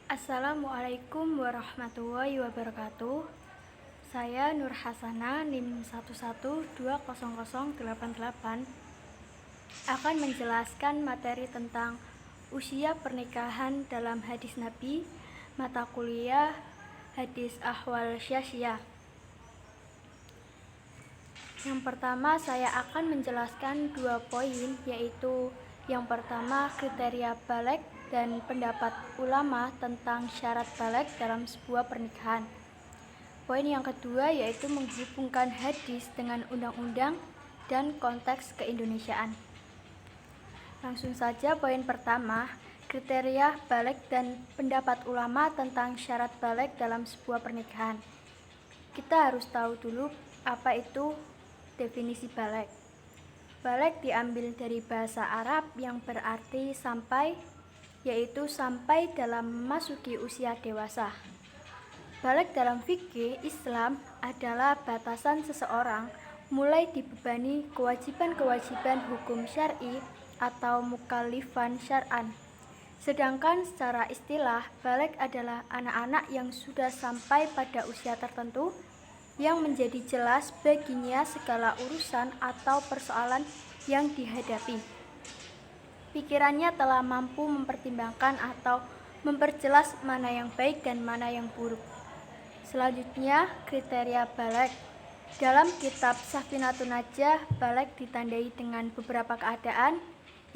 Assalamualaikum warahmatullahi wabarakatuh. Saya Nur Hasana NIM 1120088 akan menjelaskan materi tentang usia pernikahan dalam hadis Nabi, mata kuliah Hadis Ahwal Syasyah. Yang pertama, saya akan menjelaskan 2 poin, yaitu yang pertama kriteria baligh dan pendapat ulama tentang syarat baligh dalam sebuah pernikahan. Poin yang kedua yaitu menghubungkan hadis dengan undang-undang dan konteks keindonesiaan. Langsung saja poin pertama, kriteria baligh dan pendapat ulama tentang syarat baligh dalam sebuah pernikahan. Kita harus tahu dulu apa itu definisi baligh. Baligh diambil dari bahasa Arab yang berarti sampai, yaitu sampai dalam memasuki usia dewasa. Baligh dalam fikih Islam adalah batasan seseorang mulai dibebani kewajiban-kewajiban hukum syar'i atau mukallifan syar'an. Sedangkan secara istilah, baligh adalah anak-anak yang sudah sampai pada usia tertentu yang menjadi jelas baginya segala urusan atau persoalan yang dihadapi. Pikirannya telah mampu mempertimbangkan atau memperjelas mana yang baik dan mana yang buruk. Selanjutnya, kriteria baligh. Dalam kitab Safinatun Najah, baligh ditandai dengan beberapa keadaan.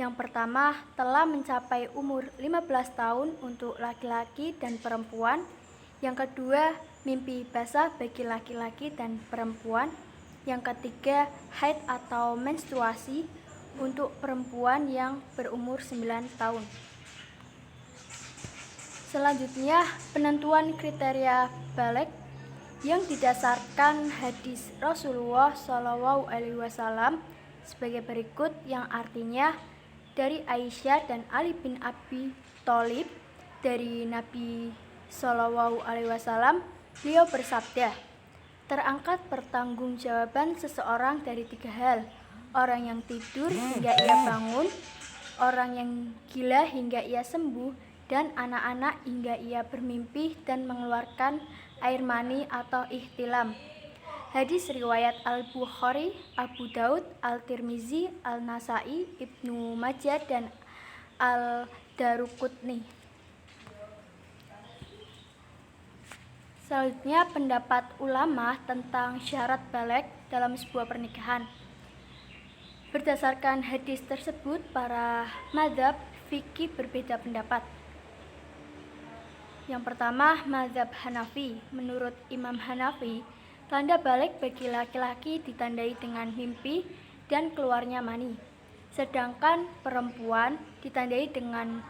Yang pertama, telah mencapai umur 15 tahun untuk laki-laki dan perempuan. Yang kedua, mimpi basah bagi laki-laki dan perempuan. Yang ketiga, haid atau menstruasi untuk perempuan yang berumur 9 tahun. Selanjutnya, penentuan kriteria baligh yang didasarkan hadis Rasulullah SAW sebagai berikut, yang artinya dari Aisyah dan Ali bin Abi Thalib dari Nabi SAW, beliau bersabda, terangkat pertanggungjawaban seseorang dari 3 hal: orang yang tidur hingga ia bangun, orang yang gila hingga ia sembuh, dan anak-anak hingga ia bermimpi dan mengeluarkan air mani atau ihtilam. Hadis riwayat Al-Bukhari, Abu Daud, Al-Tirmizi, Al-Nasai, Ibnu Majah, dan Al-Daruqutni. Selanjutnya, pendapat ulama tentang syarat baligh dalam sebuah pernikahan. Berdasarkan hadis tersebut, para mazhab fikih berbeda pendapat. Yang pertama, mazhab Hanafi. Menurut Imam Hanafi, tanda baligh bagi laki-laki ditandai dengan mimpi dan keluarnya mani. Sedangkan perempuan ditandai dengan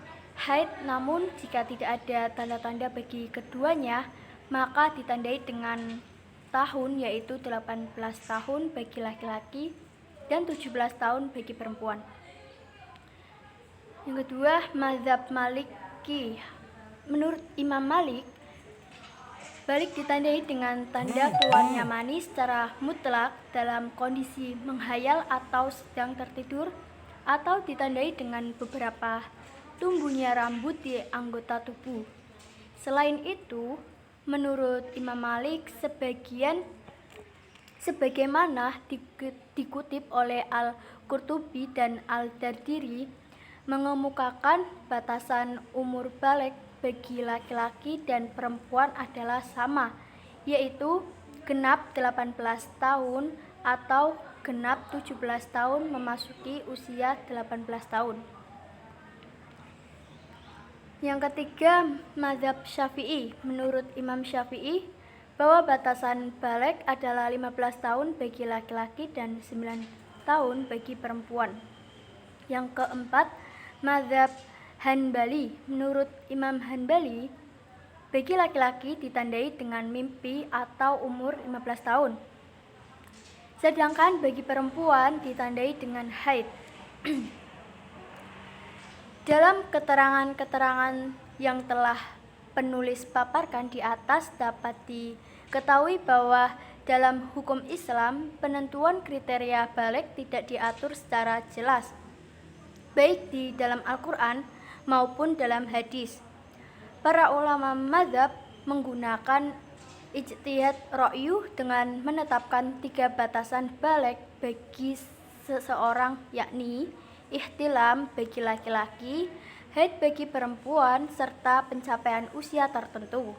haid, namun jika tidak ada tanda-tanda bagi keduanya, maka ditandai dengan tahun, yaitu 18 tahun bagi laki-laki dan 17 tahun bagi perempuan. Yang kedua, mazhab Maliki. Menurut Imam Malik, baligh ditandai dengan tanda keluarnya mani secara mutlak dalam kondisi menghayal atau sedang tertidur, atau ditandai dengan beberapa tumbuhnya rambut di anggota tubuh. Selain itu, menurut Imam Malik, sebagaimana dikutip oleh Al-Qurtubi dan Al-Dardiri, mengemukakan batasan umur baligh bagi laki-laki dan perempuan adalah sama, yaitu genap 18 tahun atau genap 17 tahun memasuki usia 18 tahun. Yang ketiga, mazhab Syafi'i. Menurut Imam Syafi'i, bahwa batasan baligh adalah 15 tahun bagi laki-laki dan 9 tahun bagi perempuan. Yang keempat, mazhab Hanbali. Menurut Imam Hanbali, bagi laki-laki ditandai dengan mimpi atau umur 15 tahun. Sedangkan bagi perempuan ditandai dengan haid. Dalam keterangan-keterangan yang telah penulis paparkan di atas, dapat diketahui bahwa dalam hukum Islam, penentuan kriteria baligh tidak diatur secara jelas, baik di dalam Al-Quran maupun dalam hadis. Para ulama mazhab menggunakan ijtihad ra'yu dengan menetapkan 3 batasan baligh bagi seseorang, yakni ihtilam bagi laki-laki, haid bagi perempuan, serta pencapaian usia tertentu.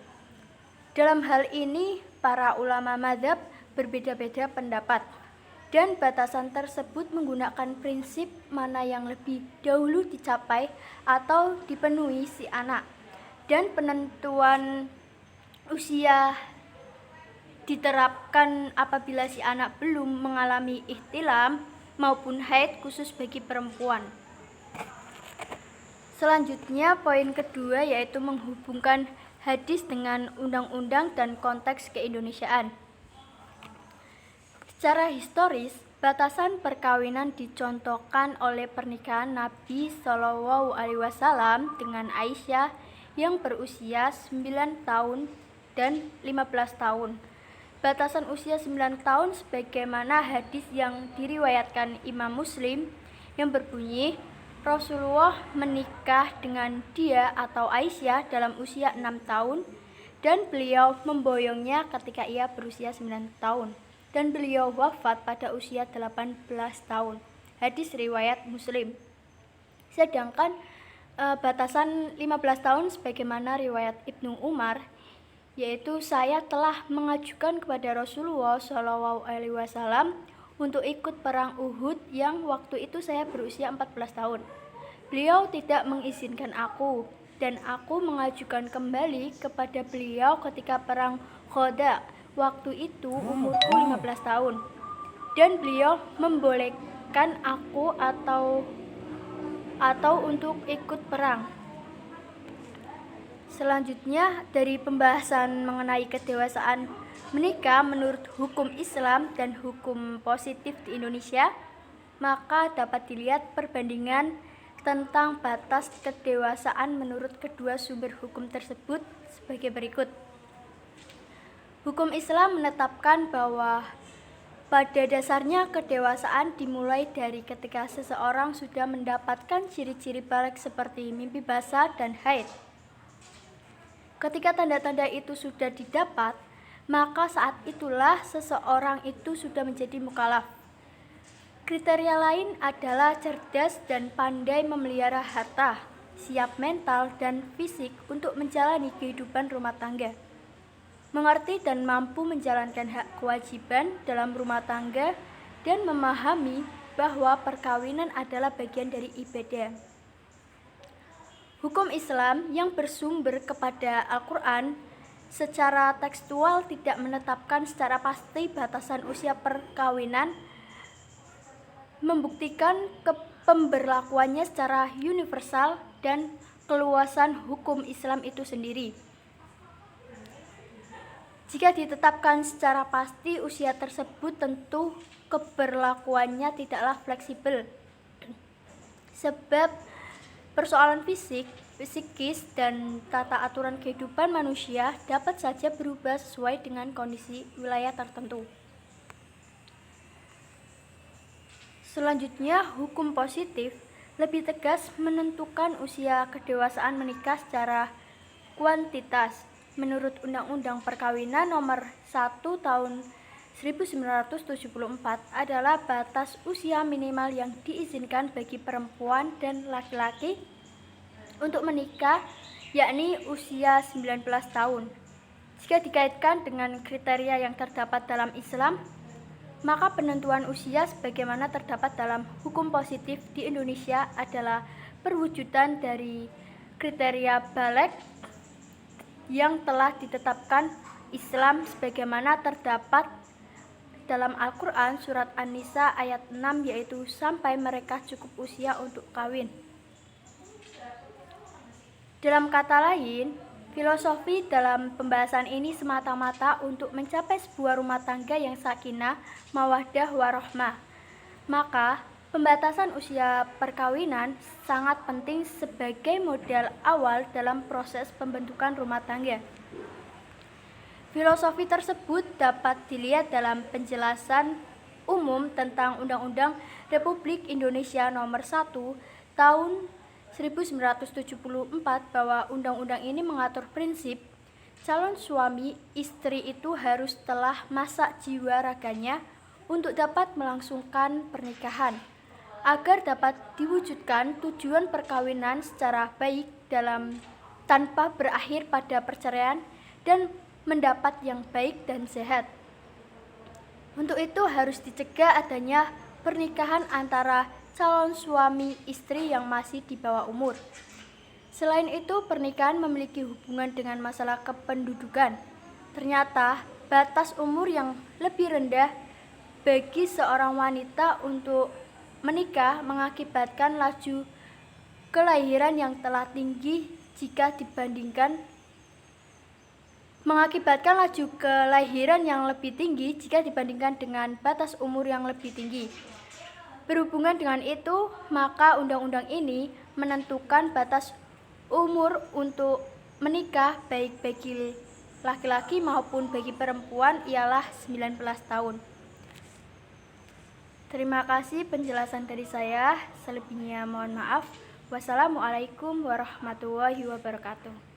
Dalam hal ini, para ulama mazhab berbeda-beda pendapat, dan batasan tersebut menggunakan prinsip mana yang lebih dahulu dicapai atau dipenuhi si anak, dan penentuan usia diterapkan apabila si anak belum mengalami ihtilam maupun haid khusus bagi perempuan. Selanjutnya, poin kedua yaitu menghubungkan hadis dengan undang-undang dan konteks keindonesiaan. Secara historis, batasan perkawinan dicontohkan oleh pernikahan Nabi SAW dengan Aisyah yang berusia 9 tahun dan 15 tahun. Batasan usia 9 tahun sebagaimana hadis yang diriwayatkan Imam Muslim yang berbunyi, Rasulullah menikah dengan dia atau Aisyah dalam usia 6 tahun dan beliau memboyongnya ketika ia berusia 9 tahun dan beliau wafat pada usia 18 tahun. Hadis riwayat Muslim. Sedangkan batasan 15 tahun sebagaimana riwayat Ibnu Umar, yaitu saya telah mengajukan kepada Rasulullah SAW untuk ikut perang Uhud yang waktu itu saya berusia 14 tahun. Beliau tidak mengizinkan aku, dan aku mengajukan kembali kepada beliau ketika perang Khoda, waktu itu umurku 15 tahun, dan beliau membolehkan aku atau untuk ikut perang. Selanjutnya, dari pembahasan mengenai kedewasaan menikah menurut hukum Islam dan hukum positif di Indonesia, maka dapat dilihat perbandingan tentang batas kedewasaan menurut kedua sumber hukum tersebut sebagai berikut. Hukum Islam menetapkan bahwa pada dasarnya kedewasaan dimulai dari ketika seseorang sudah mendapatkan ciri-ciri baligh seperti mimpi basah dan haid. Ketika tanda-tanda itu sudah didapat, maka saat itulah seseorang itu sudah menjadi mukallaf. Kriteria lain adalah cerdas dan pandai memelihara harta, siap mental dan fisik untuk menjalani kehidupan rumah tangga, mengerti dan mampu menjalankan hak kewajiban dalam rumah tangga, dan memahami bahwa perkawinan adalah bagian dari ibadah. Hukum Islam yang bersumber kepada Al-Quran secara tekstual tidak menetapkan secara pasti batasan usia perkawinan, membuktikan pemberlakuannya secara universal dan keluasan hukum Islam itu sendiri. Jika ditetapkan secara pasti usia tersebut, tentu keberlakuannya tidaklah fleksibel, sebab persoalan psikis dan tata aturan kehidupan manusia dapat saja berubah sesuai dengan kondisi wilayah tertentu. Selanjutnya, hukum positif lebih tegas menentukan usia kedewasaan menikah secara kuantitas. Menurut Undang-Undang Perkawinan Nomor 1 Tahun 1974 adalah batas usia minimal yang diizinkan bagi perempuan dan laki-laki untuk menikah, yakni usia 19 tahun. Jika dikaitkan dengan kriteria yang terdapat dalam Islam, maka penentuan usia sebagaimana terdapat dalam hukum positif di Indonesia adalah perwujudan dari kriteria baligh yang telah ditetapkan Islam sebagaimana terdapat dalam Al-Quran surat An-Nisa ayat 6, yaitu sampai mereka cukup usia untuk kawin. Dalam kata lain, filosofi dalam pembahasan ini semata-mata untuk mencapai sebuah rumah tangga yang sakinah, mawaddah, warahmah. Maka, pembatasan usia perkawinan sangat penting sebagai modal awal dalam proses pembentukan rumah tangga. Filosofi tersebut dapat dilihat dalam penjelasan umum tentang Undang-Undang Republik Indonesia Nomor 1 Tahun 1974 bahwa undang-undang ini mengatur prinsip calon suami istri itu harus telah masak jiwa raganya untuk dapat melangsungkan pernikahan agar dapat diwujudkan tujuan perkawinan secara baik tanpa berakhir pada perceraian dan mendapat yang baik dan sehat. Untuk itu harus dicegah adanya pernikahan antara calon suami istri yang masih di bawah umur. Selain itu, pernikahan memiliki hubungan dengan masalah kependudukan. Ternyata, batas umur yang lebih rendah bagi seorang wanita untuk menikah mengakibatkan laju kelahiran yang telah tinggi jika dibandingkan dengan batas umur yang lebih tinggi. Berhubungan dengan itu, maka undang-undang ini menentukan batas umur untuk menikah baik bagi laki-laki maupun bagi perempuan ialah 19 tahun. Terima kasih penjelasan dari saya. Selebihnya mohon maaf. Wassalamualaikum warahmatullahi wabarakatuh.